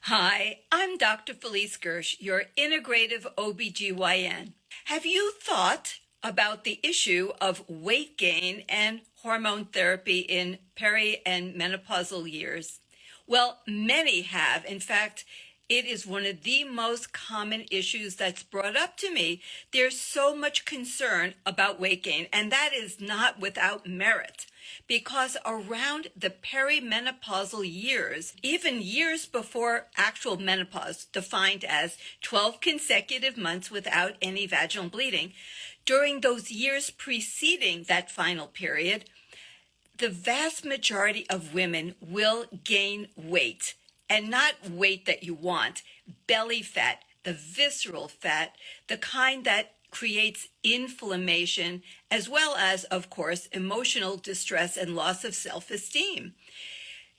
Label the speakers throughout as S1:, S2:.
S1: Hi, I'm Dr. Felice Gersh, your integrative OBGYN. Have you thought about the issue of weight gain and hormone therapy in peri and menopausal years? Well, many have. In fact, it is one of the most common issues that's brought up to me. There's so much concern about weight gain, and that is not without merit. Because around the perimenopausal years, even years before actual menopause, defined as 12 consecutive months without any vaginal bleeding, during those years preceding that final period, the vast majority of women will gain weight, and not weight that you want, belly fat, the visceral fat, the kind that creates inflammation, as well as, of course, emotional distress and loss of self-esteem.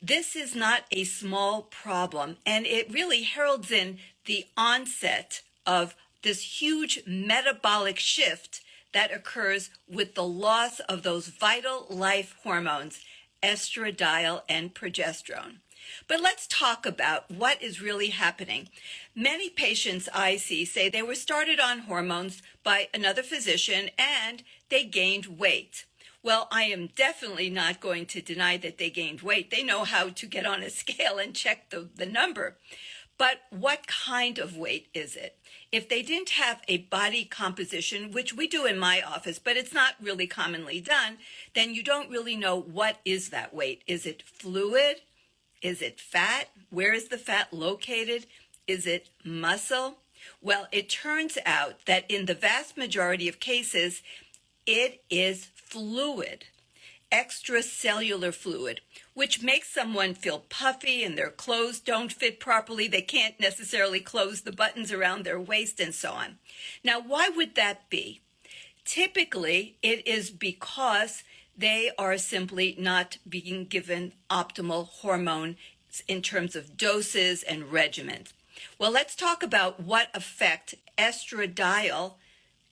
S1: This is not a small problem, and it really heralds in the onset of this huge metabolic shift that occurs with the loss of those vital life hormones, estradiol and progesterone. But let's talk about what is really happening. Many patients I see say they were started on hormones by another physician and they gained weight. Well, I am definitely not going to deny that they gained weight. They know how to get on a scale and check the number. But what kind of weight is it? If they didn't have a body composition, which we do in my office, but it's not really commonly done, then you don't really know what is that weight. Is it fluid? Is it fat? Where is the fat located? Is it muscle? Well, it turns out that in the vast majority of cases, it is fluid, extracellular fluid, which makes someone feel puffy and their clothes don't fit properly. They can't necessarily close the buttons around their waist and so on. Now, why would that be? Typically, it is because they are simply not being given optimal hormone in terms of doses and regimens. Well, let's talk about what effect estradiol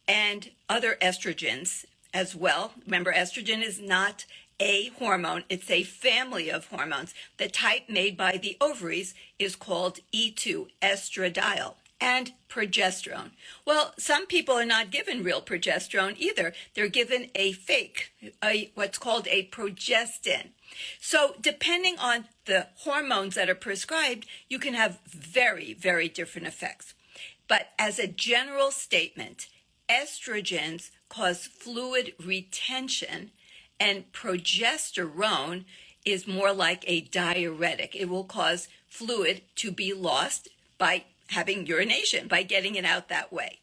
S1: and other estrogens as well. Remember, estrogen is not a hormone, it's a family of hormones. The type made by the ovaries is called E2, estradiol. And progesterone. Well, some people are not given real progesterone either. They're given a fake, what's called a progestin. So depending on the hormones that are prescribed, you can have very, very different effects. But as a general statement, estrogens cause fluid retention, and progesterone is more like a diuretic. It will cause fluid to be lost by having urination, by getting it out that way.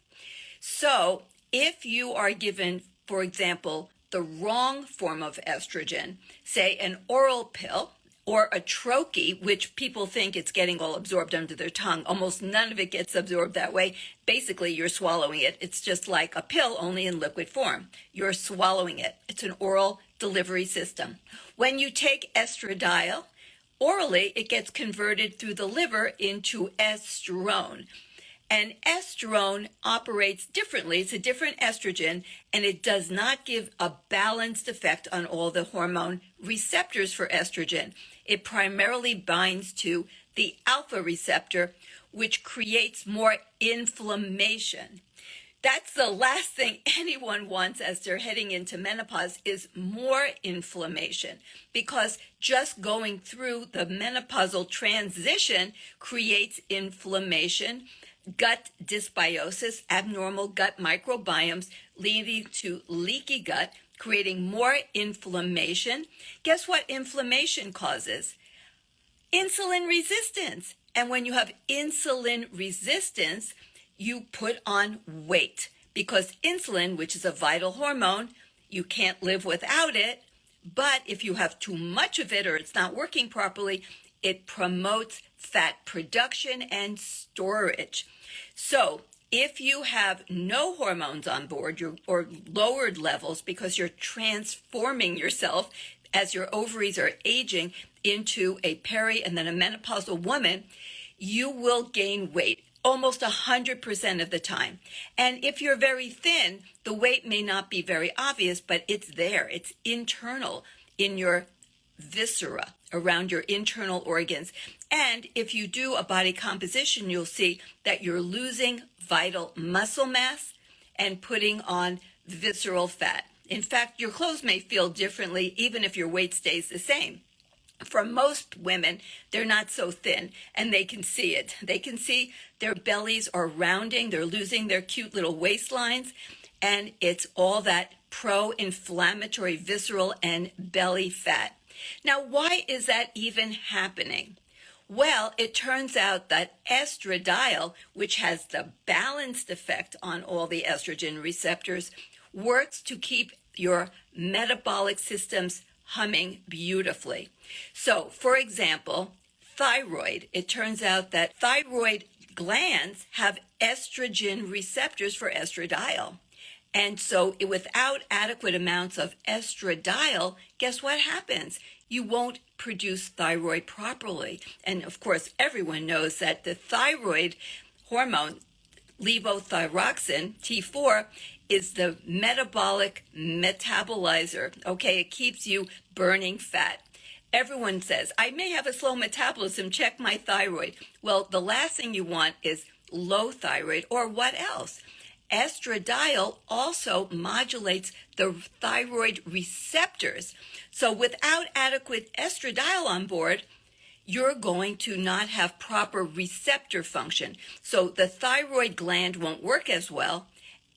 S1: So if you are given, for example, the wrong form of estrogen, say an oral pill or a troche, which people think it's getting all absorbed under their tongue, almost none of it gets absorbed that way. Basically, you're swallowing it. It's just like a pill, only in liquid form. You're swallowing it. It's an oral delivery system. When you take estradiol, orally, it gets converted through the liver into estrone. And estrone operates differently. It's a different estrogen, and it does not give a balanced effect on all the hormone receptors for estrogen. It primarily binds to the alpha receptor, which creates more inflammation. That's the last thing anyone wants as they're heading into menopause is more inflammation, because just going through the menopausal transition creates inflammation, gut dysbiosis, abnormal gut microbiomes leading to leaky gut, creating more inflammation. Guess what inflammation causes? Insulin resistance. And when you have insulin resistance, you put on weight, because insulin, which is a vital hormone, you can't live without it. But if you have too much of it or it's not working properly, it promotes fat production and storage. So if you have no hormones on board or lowered levels because you're transforming yourself as your ovaries are aging into a peri and then a menopausal woman, you will gain weight almost 100% of the time. And if you're very thin, the weight may not be very obvious, but it's there. It's internal in your viscera around your internal organs. And if you do a body composition, you'll see that you're losing vital muscle mass and putting on visceral fat. In fact, your clothes may feel differently even if your weight stays the same. For most women, they're not so thin, and they can see it. They can see their bellies are rounding, they're losing their cute little waistlines, and it's all that pro-inflammatory visceral and belly fat. Now, why is that even happening? Well, it turns out that estradiol, which has the balanced effect on all the estrogen receptors, works to keep your metabolic systems humming beautifully. So, for example, thyroid. It turns out that thyroid glands have estrogen receptors for estradiol. And so without adequate amounts of estradiol, guess what happens? You won't produce thyroid properly. And of course, everyone knows that the thyroid hormone, levothyroxine, T4, is the metabolic metabolizer. Okay, it keeps you burning fat. Everyone says, I may have a slow metabolism, check my thyroid. Well, the last thing you want is low thyroid, or what else? Estradiol also modulates the thyroid receptors. So without adequate estradiol on board, you're going to not have proper receptor function. So the thyroid gland won't work as well,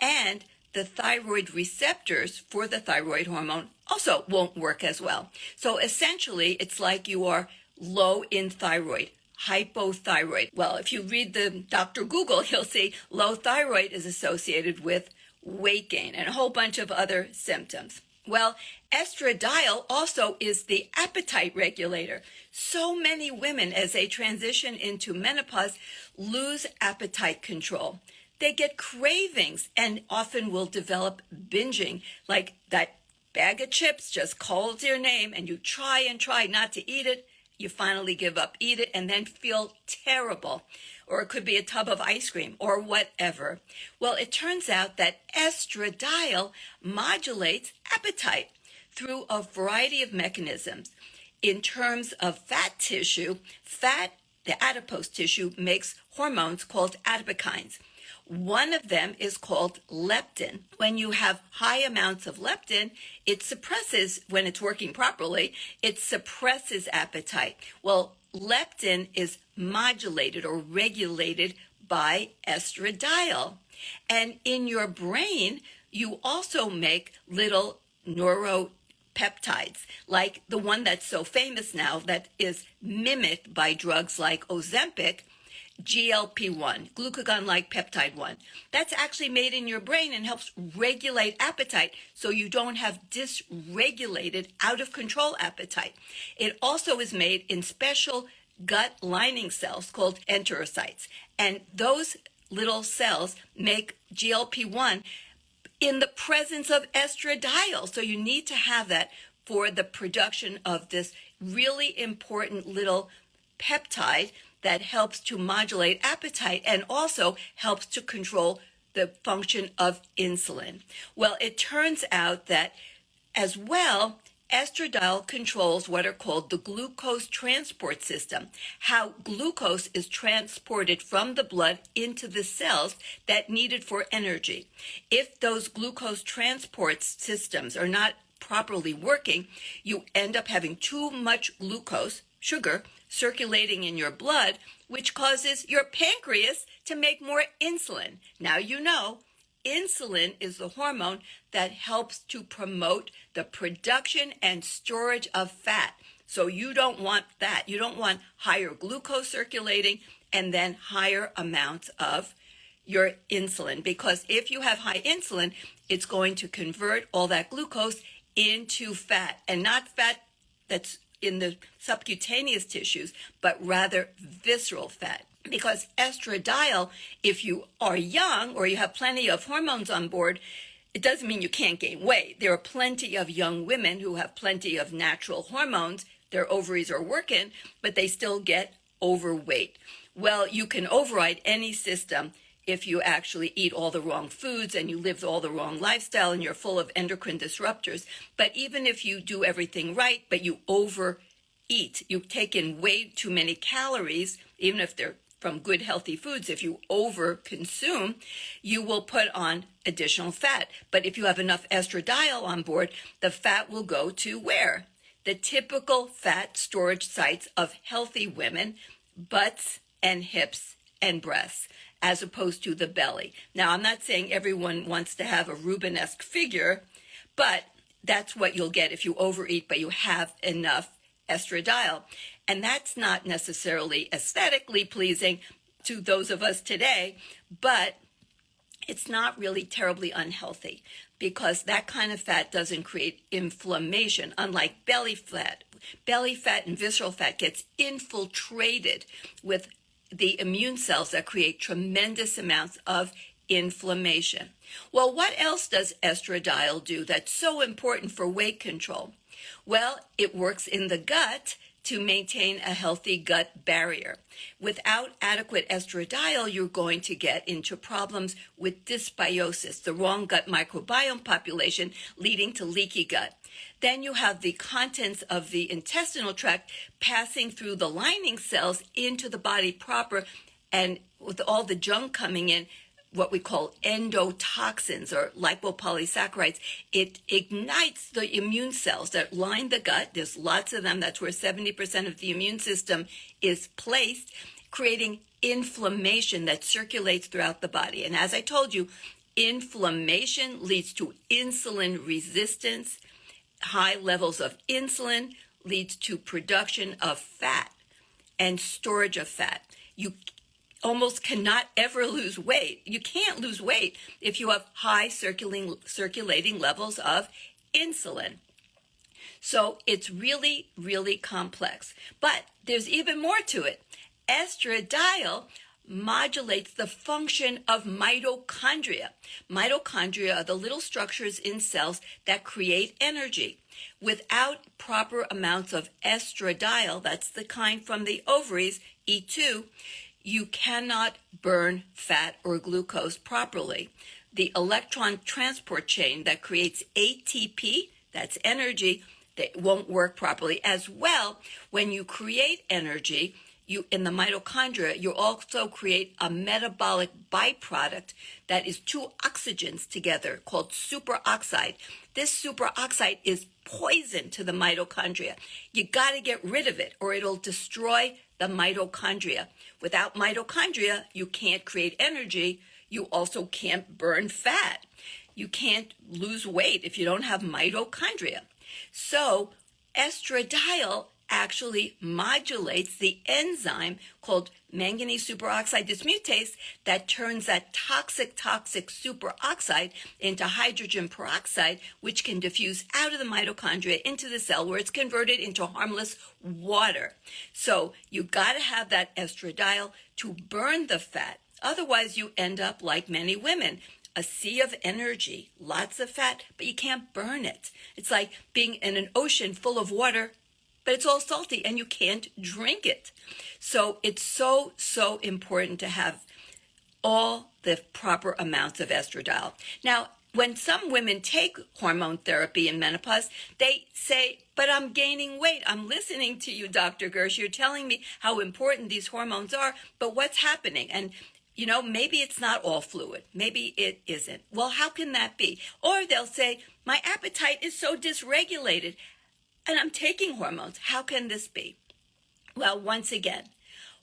S1: and the thyroid receptors for the thyroid hormone also won't work as well. So essentially, it's like you are low in thyroid, hypothyroid. Well, if you read the Dr. Google, you'll see low thyroid is associated with weight gain and a whole bunch of other symptoms. Well, estradiol also is the appetite regulator. So many women, as they transition into menopause, lose appetite control. They get cravings and often will develop binging, like that bag of chips just calls your name and you try and try not to eat it. You finally give up, eat it, and then feel terrible. Or it could be a tub of ice cream or whatever. Well, it turns out that estradiol modulates appetite through a variety of mechanisms. In terms of fat tissue, the adipose tissue, makes hormones called adipokines. One of them is called leptin. When you have high amounts of leptin, it suppresses, when it's working properly, it suppresses appetite. Well, leptin is modulated or regulated by estradiol. And in your brain, you also make little neuropeptides, like the one that's so famous now that is mimicked by drugs like Ozempic, GLP-1, glucagon-like peptide 1. That's actually made in your brain and helps regulate appetite so you don't have dysregulated, out-of-control appetite. It also is made in special gut lining cells called enterocytes. And those little cells make GLP-1 in the presence of estradiol. So you need to have that for the production of this really important little peptide that helps to modulate appetite and also helps to control the function of insulin. Well, it turns out that as well, estradiol controls what are called the glucose transport system, how glucose is transported from the blood into the cells that need it for energy. If those glucose transport systems are not properly working, you end up having too much glucose, sugar, circulating in your blood, which causes your pancreas to make more insulin. Now you know, insulin is the hormone that helps to promote the production and storage of fat. So you don't want that. You don't want higher glucose circulating and then higher amounts of your insulin, because if you have high insulin, it's going to convert all that glucose into fat, and not fat that's in the subcutaneous tissues, but rather visceral fat. Because estradiol, if you are young or you have plenty of hormones on board, it doesn't mean you can't gain weight. There are plenty of young women who have plenty of natural hormones. Their ovaries are working, but they still get overweight. Well, you can override any system if you actually eat all the wrong foods and you live all the wrong lifestyle and you're full of endocrine disruptors. But even if you do everything right, but you overeat, you take in way too many calories, even if they're from good healthy foods, if you overconsume, you will put on additional fat. But if you have enough estradiol on board, the fat will go to where? The typical fat storage sites of healthy women, butts and hips and breasts, as opposed to the belly. Now, I'm not saying everyone wants to have a Rubenesque figure, but that's what you'll get if you overeat, but you have enough estradiol. And that's not necessarily aesthetically pleasing to those of us today, but it's not really terribly unhealthy because that kind of fat doesn't create inflammation, unlike belly fat. Belly fat and visceral fat gets infiltrated with the immune cells that create tremendous amounts of inflammation. Well, what else does estradiol do that's so important for weight control? Well, it works in the gut to maintain a healthy gut barrier. Without adequate estradiol, you're going to get into problems with dysbiosis, the wrong gut microbiome population, leading to leaky gut. Then you have the contents of the intestinal tract passing through the lining cells into the body proper, and with all the junk coming in, what we call endotoxins or lipopolysaccharides, it ignites the immune cells that line the gut. There's lots of them. That's where 70% of the immune system is placed, creating inflammation that circulates throughout the body. And as I told you, inflammation leads to insulin resistance. High levels of insulin leads to production of fat and storage of fat. You almost cannot ever lose weight. You can't lose weight if you have high circulating levels of insulin. So it's really, really complex. But there's even more to it. Estradiol modulates the function of mitochondria. Mitochondria are the little structures in cells that create energy. Without proper amounts of estradiol, that's the kind from the ovaries, E2, you cannot burn fat or glucose properly. The electron transport chain that creates ATP, that's energy, that won't work properly. As well, when you create energy, you in the mitochondria, you also create a metabolic byproduct that is two oxygens together called superoxide. This superoxide is poison to the mitochondria. You got to get rid of it or it'll destroy the mitochondria. Without mitochondria, you can't create energy. You also can't burn fat. You can't lose weight if you don't have mitochondria. So estradiol actually modulates the enzyme called manganese superoxide dismutase that turns that toxic superoxide into hydrogen peroxide, which can diffuse out of the mitochondria into the cell where it's converted into harmless water. So you got to have that estradiol to burn the fat. Otherwise, you end up like many women, a sea of energy, lots of fat, but you can't burn it. It's like being in an ocean full of water, but it's all salty and you can't drink it. So it's so important to have all the proper amounts of estradiol. Now, when some women take hormone therapy in menopause, they say, but I'm gaining weight. I'm listening to you, Dr. Gersh. You're telling me how important these hormones are, but what's happening? And you know, maybe it's not all fluid. Maybe it isn't. Well, how can that be? Or they'll say, my appetite is so dysregulated and I'm taking hormones. How can this be? Well, once again,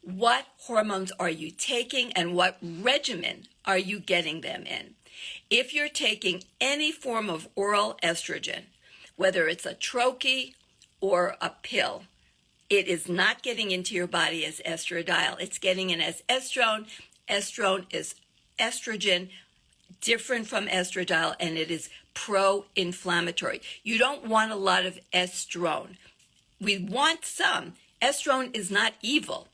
S1: what hormones are you taking and what regimen are you getting them in? If you're taking any form of oral estrogen, whether it's a troche or a pill, it is not getting into your body as estradiol. It's getting in as estrone. Estrone is estrogen, different from estradiol, and it is pro-inflammatory. You don't want a lot of estrone. We want some. Estrone is not evil,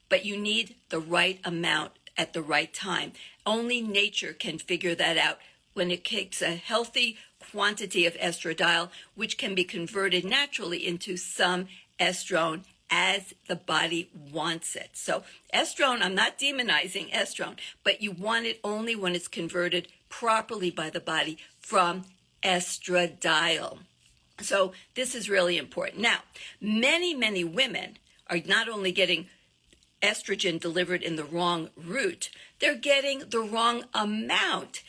S1: but you need the right amount at the right time. Only nature can figure that out when it takes a healthy quantity of estradiol, which can be converted naturally into some estrone as the body wants it. So estrone, I'm not demonizing estrone, but you want it only when it's converted properly by the body from estradiol. So this is really important. Now, many women are not only getting estrogen delivered in the wrong route, they're getting the wrong amount.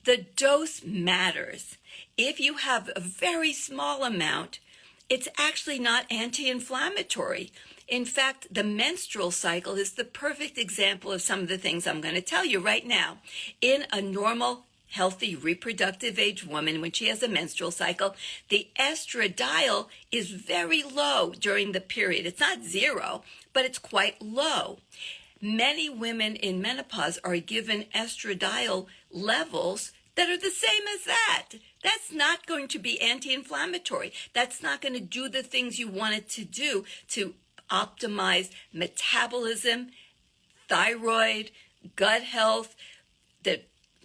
S1: The dose matters. If you have a very small amount, it's actually not anti-inflammatory. In fact, the menstrual cycle is the perfect example of some of the things I'm going to tell you right now. In a normal, healthy, reproductive age woman, when she has a menstrual cycle, the estradiol is very low during the period. It's not zero, but it's quite low. Many women in menopause are given estradiol levels that are the same as that. That's not going to be anti-inflammatory. That's not going to do the things you want it to do to optimize metabolism, thyroid, gut health, the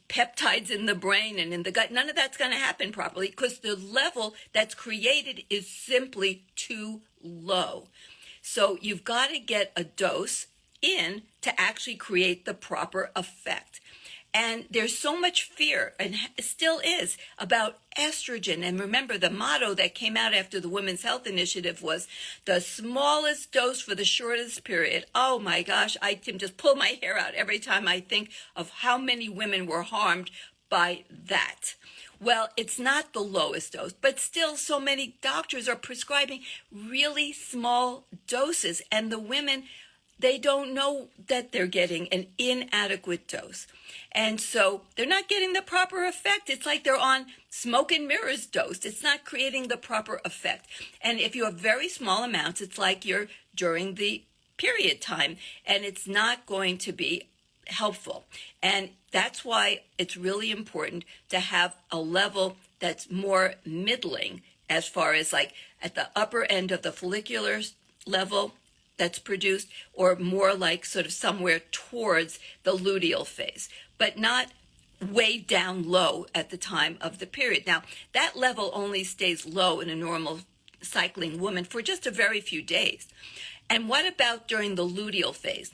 S1: peptides in the brain and in the gut. None of that's going to happen properly because the level that's created is simply too low. So you've got to get a dose in to actually create the proper effect. And there's so much fear, and still is, about estrogen. And remember, the motto that came out after the Women's Health Initiative was the smallest dose for the shortest period. Oh my gosh, I can just pull my hair out every time I think of how many women were harmed by that. Well, it's not the lowest dose, but still so many doctors are prescribing really small doses, and the women, they don't know that they're getting an inadequate dose. And so they're not getting the proper effect. It's like they're on smoke and mirrors dose. It's not creating the proper effect. And if you have very small amounts, it's like you're during the period time, and it's not going to be helpful. And that's why it's really important to have a level that's more middling, as far as like at the upper end of the follicular level that's produced, or more like sort of somewhere towards the luteal phase, but not way down low at the time of the period. Now, that level only stays low in a normal cycling woman for just a very few days. And what about during the luteal phase?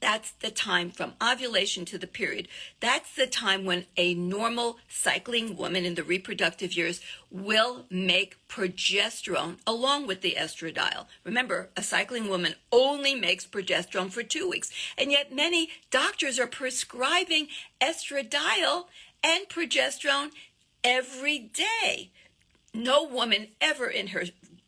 S1: That's the time from ovulation to the period. That's the time when a normal cycling woman in the reproductive years will make progesterone along with the estradiol. Remember, a cycling woman only makes progesterone for 2 weeks, and yet many doctors are prescribing estradiol and progesterone every day. No woman ever in her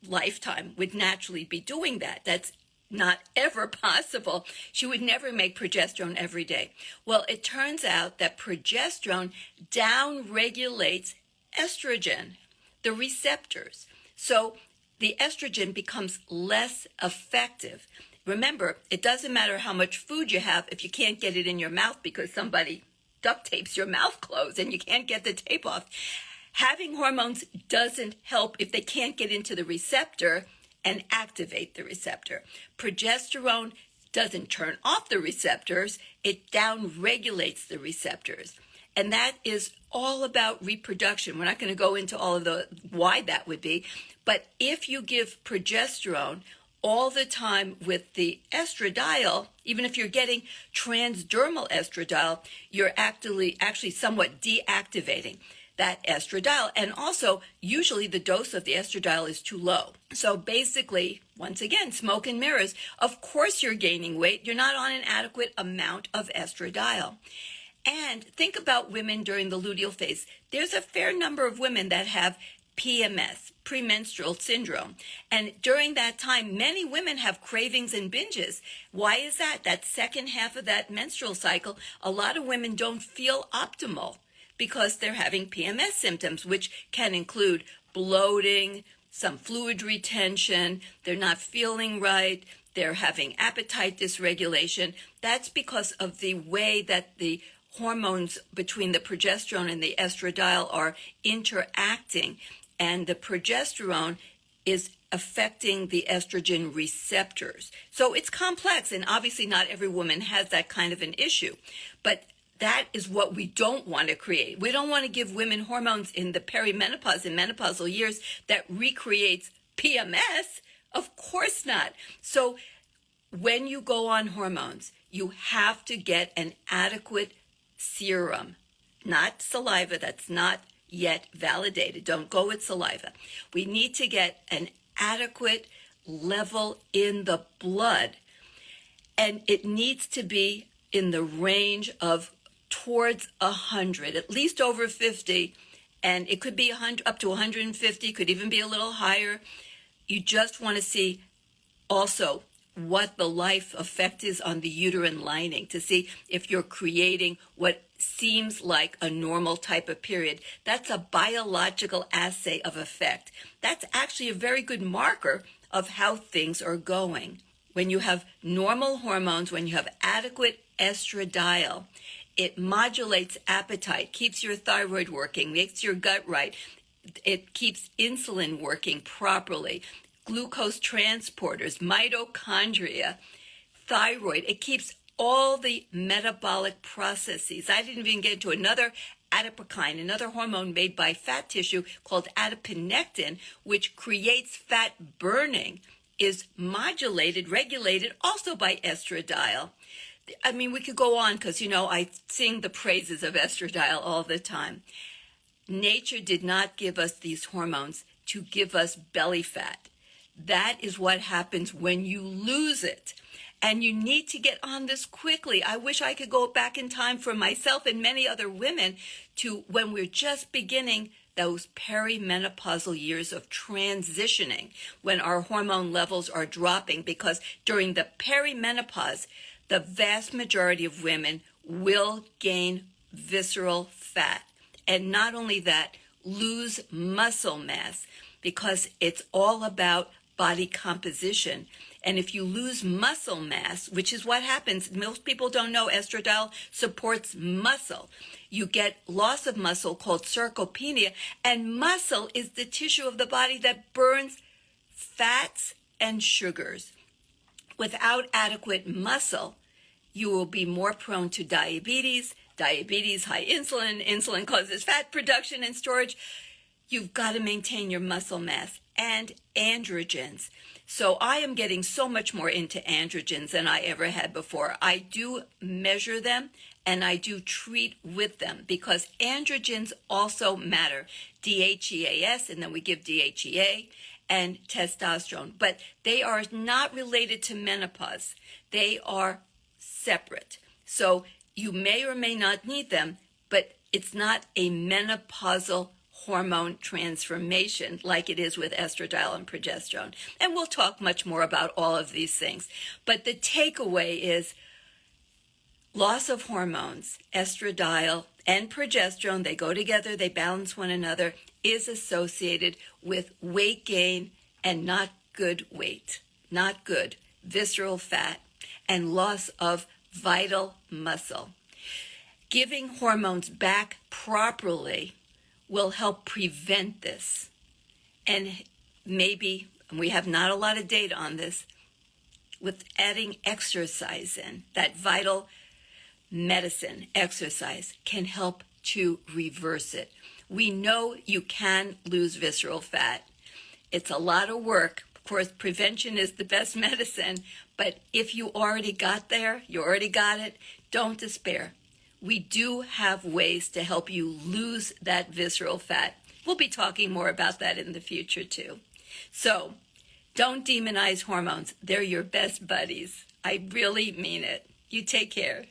S1: lifetime would naturally be doing that. That's not ever possible. She would never make progesterone every day. Well, it turns out that progesterone downregulates estrogen, the receptors. So the estrogen becomes less effective. Remember, it doesn't matter how much food you have if you can't get it in your mouth because somebody duct tapes your mouth closed and you can't get the tape off. Having hormones doesn't help if they can't get into the receptor and activate the receptor. Progesterone doesn't turn off the receptors, it downregulates the receptors. And that is all about reproduction. We're not going to go into all of the why that would be, but if you give progesterone all the time with the estradiol, even if you're getting transdermal estradiol, you're actually somewhat deactivating that estradiol. And also, usually the dose of the estradiol is too low. So basically, once again, smoke and mirrors. Of course you're gaining weight. You're not on an adequate amount of estradiol. And think about women during the luteal phase. There's a fair number of women that have PMS, premenstrual syndrome. And during that time, many women have cravings and binges. Why is that? That second half of that menstrual cycle, a lot of women don't feel optimal, because they're having PMS symptoms, which can include bloating, some fluid retention, they're not feeling right, they're having appetite dysregulation. That's because of the way that the hormones between the progesterone and the estradiol are interacting, and the progesterone is affecting the estrogen receptors. So it's complex, and obviously not every woman has that kind of an issue, but that is what we don't want to create. We don't want to give women hormones in the perimenopause and menopausal years that recreates PMS. Of course not. So when you go on hormones, you have to get an adequate serum, not saliva. That's not yet validated. Don't go with saliva. We need to get an adequate level in the blood, and it needs to be in the range of towards 100, at least over 50, and it could be 100 up to 150, could even be a little higher. You just want to see also what the life effect is on the uterine lining to see if you're creating what seems like a normal type of period. That's a biological assay of effect. That's actually a very good marker of how things are going. When you have normal hormones, when you have adequate estradiol, it modulates appetite, keeps your thyroid working, makes your gut right. It keeps insulin working properly, glucose transporters, mitochondria, thyroid. It keeps all the metabolic processes. I didn't even get into another adipokine, another hormone made by fat tissue called adiponectin, which creates fat burning, is modulated, regulated also by estradiol. I mean, we could go on because, I sing the praises of estradiol all the time. Nature did not give us these hormones to give us belly fat. That is what happens when you lose it. And you need to get on this quickly. I wish I could go back in time for myself and many other women to when we're just beginning those perimenopausal years of transitioning, when our hormone levels are dropping, because during the perimenopause, the vast majority of women will gain visceral fat. And not only that, lose muscle mass, because it's all about body composition. And if you lose muscle mass, which is what happens, most people don't know estradiol supports muscle. You get loss of muscle called sarcopenia, and muscle is the tissue of the body that burns fats and sugars. Without adequate muscle, you will be more prone to diabetes, high insulin. Insulin causes fat production and storage. You've got to maintain your muscle mass and androgens. So I am getting so much more into androgens than I ever had before. I do measure them and I do treat with them because androgens also matter. DHEAS, and then we give DHEA, and testosterone. But they are not related to menopause. They are separate. So you may or may not need them, but it's not a menopausal hormone transformation like it is with estradiol and progesterone. And we'll talk much more about all of these things. But the takeaway is loss of hormones, estradiol and progesterone, they go together, they balance one another, is associated with weight gain and not good weight, not good visceral fat, and loss of vital muscle. Giving hormones back properly will help prevent this. And maybe, we have not a lot of data on this, with adding exercise in, that vital medicine, exercise, can help to reverse it. We know you can lose visceral fat. It's a lot of work. Of course, prevention is the best medicine, but if you already got there, you already got it, don't despair. We do have ways to help you lose that visceral fat. We'll be talking more about that in the future too. So don't demonize hormones. They're your best buddies. I really mean it. You take care.